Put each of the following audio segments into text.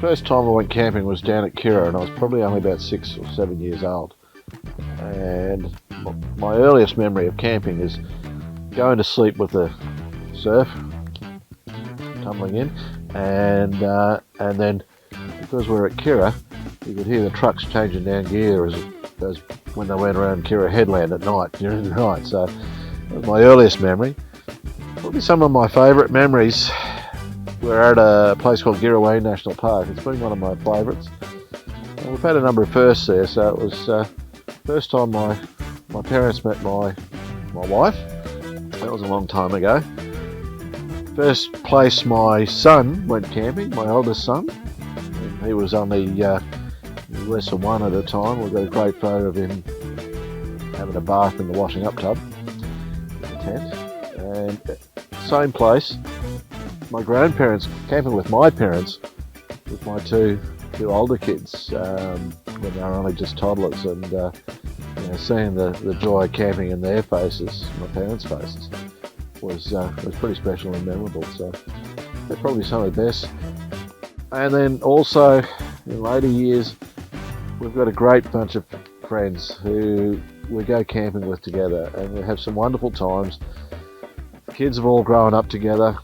first time I went camping was down at Kirra, and I was probably only about 6 or 7 years old. And my earliest memory of camping is going to sleep with the surf tumbling in, and then because we're at Kirra, you could hear the trucks changing down gear as when they went around Kirra Headland at night, during the night. So that was my earliest memory. Probably some of my favourite memories were at a place called Girraway National Park. It's been one of my favourites. And we've had a number of firsts there, so it was first time my parents met my wife. That was a long time ago. First place my son went camping, my eldest son. And he was only less than one at a time. We've got a great photo of him having a bath in the washing up tub in the tent. And same place, my grandparents, camping with my parents, with my two older kids when they were only just toddlers, and seeing the joy of camping in their faces, my parents' faces, was pretty special and memorable. So they're probably some of the best. And then also in later years, we've got a great bunch of friends who we go camping with together, and we have some wonderful times. The kids have all grown up together,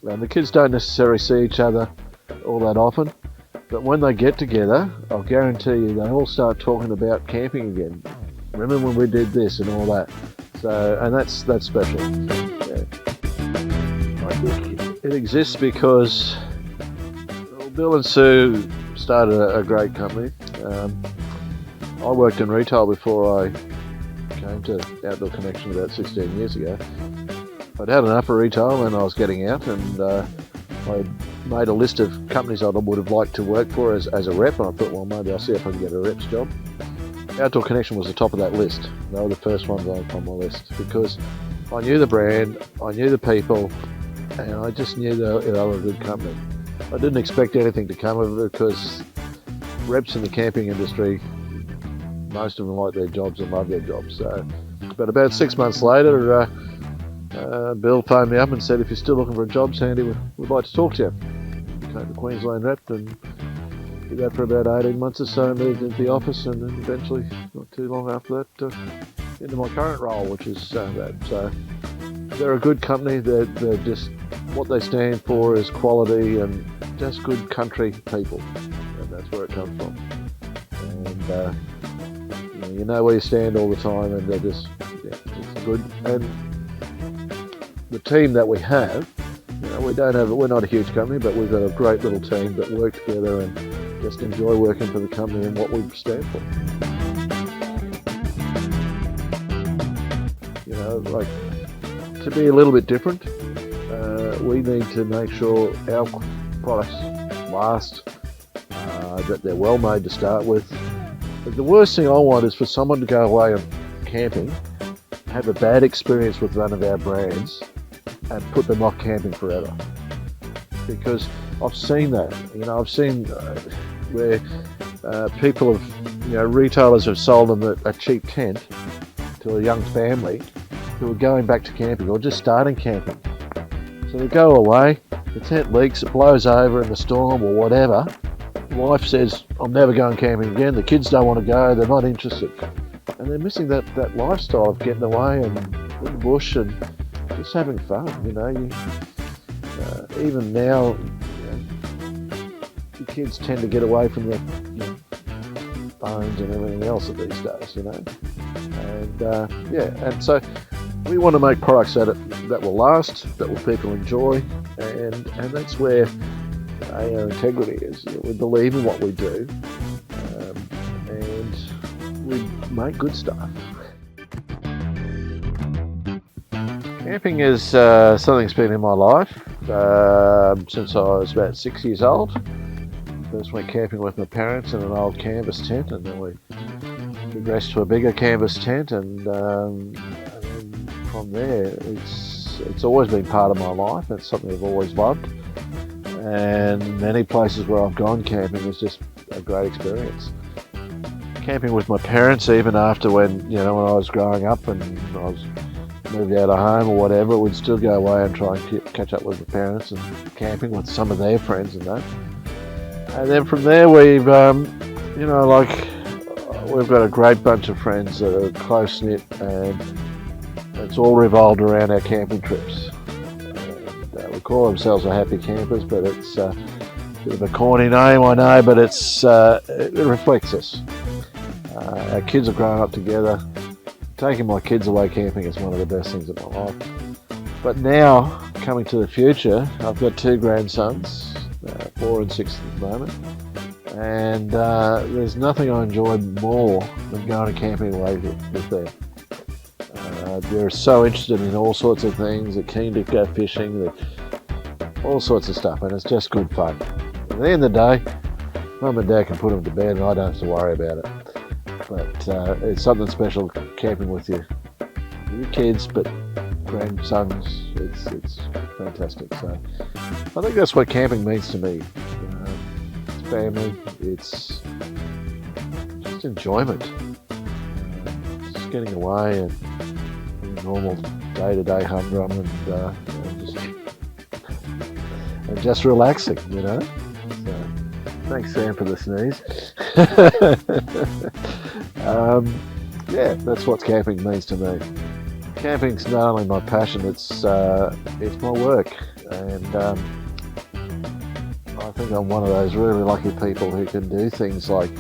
and the kids don't necessarily see each other all that often, but when they get together, I'll guarantee you they all start talking about camping again. Remember when we did this and all that? So, and that's special. Yeah. I think it exists because Bill and Sue started a great company. I worked in retail before I came to Outdoor Connection about 16 years ago. I'd had enough of retail and I was getting out, and I made a list of companies I would have liked to work for as a rep, and I thought, well, maybe I'll see if I can get a rep's job. Outdoor Connection was the top of that list. They were the first ones on my list because I knew the brand, I knew the people, and I just knew they were a good company. I didn't expect anything to come of it because reps in the camping industry, most of them like their jobs and love their jobs. So, but about 6 months later, Bill phoned me up and said, if you're still looking for a job, Sandy, we'd like to talk to you. Became the Queensland rep and did that for about 18 months or so, moved into the office, and then eventually, not too long after that, into my current role, which is that. So they're a good company. They're just, what they stand for is quality and just good country people, and that's where it comes from. And you know where you stand all the time, and they're just, it's good. And the team that we have, we're not a huge company, but we've got a great little team that work together and just enjoy working for the company and what we stand for. Like, to be a little bit different, we need to make sure our products last, that they're well made to start with. But the worst thing I want is for someone to go away on camping, have a bad experience with one of our brands, and put them off camping forever. Because I've seen that. I've seen where people have, retailers have sold them a cheap tent to a young family who are going back to camping or just starting camping. So they go away, the tent leaks, it blows over in the storm or whatever. The wife says, I'm never going camping again. The kids don't want to go, they're not interested. And they're missing that lifestyle of getting away and in the bush and just having fun. Even now, the kids tend to get away from their phones and everything else these days, And and so we want to make products that will last, that will people enjoy, and that's where our integrity is. We believe in what we do, and we make good stuff. Camping is something that's been in my life since I was about 6 years old. First went camping with my parents in an old canvas tent, and then we progressed to a bigger canvas tent, and from there it's always been part of my life. It's something I've always loved, and many places where I've gone camping is just a great experience. Camping with my parents, even after when I was growing up and I was moved out of home or whatever, we'd still go away and try and catch up with the parents and camping with some of their friends and that. And then from there we've, you know, like we've got a great bunch of friends that are close knit, and it's all revolved around our camping trips. And, we call ourselves the Happy Campers, but it's a bit of a corny name, I know, but it reflects us. Our kids have grown up together. Taking my kids away camping is one of the best things in my life. But now, coming to the future, I've got 2 grandsons, 4 and 6 at the moment, and there's nothing I enjoy more than going camping away with them. They're so interested in all sorts of things. They're keen to go fishing, all sorts of stuff, and it's just good fun. At the end of the day, Mum and Dad can put them to bed and I don't have to worry about it. But it's something special camping with your kids, but grandsons, it's fantastic. So I think that's what camping means to me. It's family, it's just enjoyment. Just getting away and normal day-to-day humdrum and just relaxing, you know. So, thanks, Sam, for the sneeze. Yeah, that's what camping means to me. Camping's not only my passion, it's my work, and I think I'm one of those really lucky people who can do things like,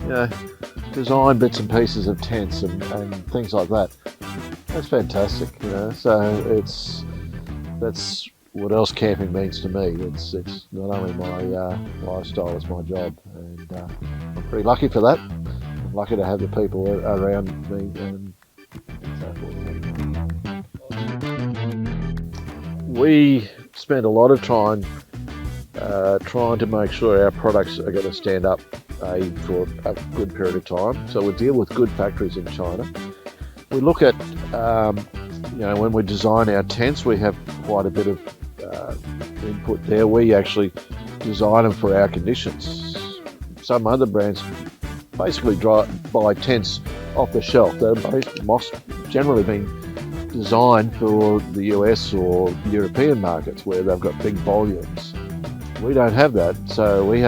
you know, design bits and pieces of tents and things like that. That's fantastic, you know. So that's what else camping means to me. It's not only my lifestyle, it's my job, and I'm pretty lucky for that. I'm lucky to have the people around me and so forth. We spend a lot of time trying to make sure our products are going to stand up for a good period of time. So we deal with good factories in China. We look at, you know, when we design our tents, we have quite a bit of input there. We actually design them for our conditions. Some other brands basically buy tents off the shelf. They're generally been designed for the US or European markets where they've got big volumes. We don't have that, so we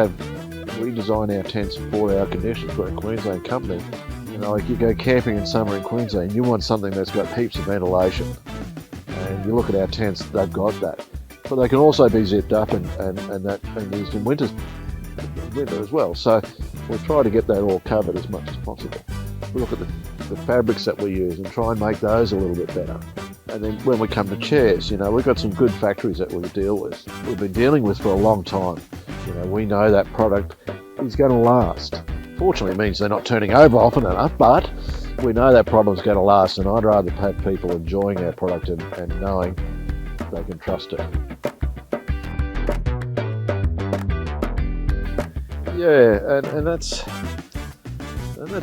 design our tents for our conditions. We're a Queensland company. You know, like you go camping in summer in Queensland, you want something that's got heaps of ventilation. And you look at our tents, they've got that. But they can also be zipped up and used in winter as well. So we try to get that all covered as much as possible. We look at the fabrics that we use and try and make those a little bit better. And then when we come to chairs, you know, we've got some good factories that we deal with. We've been dealing with for a long time. You know, we know that product is going to last. Fortunately, it means they're not turning over often enough, but we know that problem's going to last, and I'd rather have people enjoying our product and knowing they can trust it. Yeah, and that's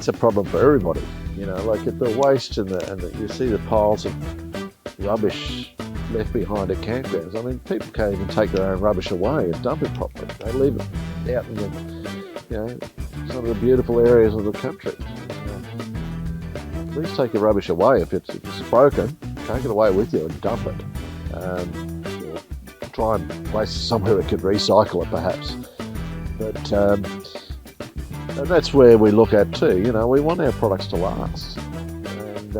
a problem for everybody. You know, like at the waste and you see the piles of rubbish left behind at campgrounds. I mean, people can't even take their own rubbish away and dump it properly. They leave it out in the, you know, some of the beautiful areas of the country. At least take your rubbish away. If it's broken, take it away with you and dump it. Or try and place it somewhere that could recycle it, perhaps. But and that's where we look at too. You know, we want our products to last and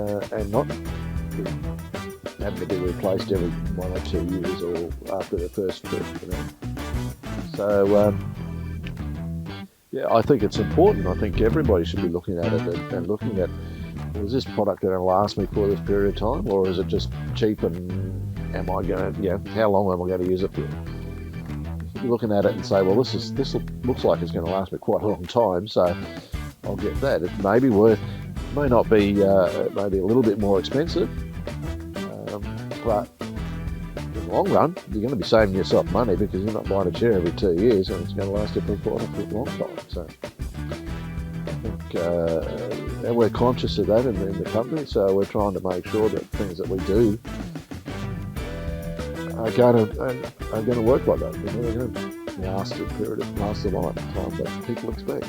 not having to be replaced every 1 or 2 years or after the first trip. You know, so. Yeah, I think it's important. I think everybody should be looking at it and looking at, well, is this product going to last me for this period of time, or is it just cheap and am I going to, you know, how long am I going to use it for? You're looking at it and say, well, this looks like it's going to last me quite a long time, so I'll get that. It may be may not be, maybe a little bit more expensive, but in the long run, you're going to be saving yourself money because you're not buying a chair every 2 years and it's going to last you for quite a long time. So I think, and we're conscious of that in the company, so we're trying to make sure that things that we do are going to work like that. They're going to last the long time that people expect.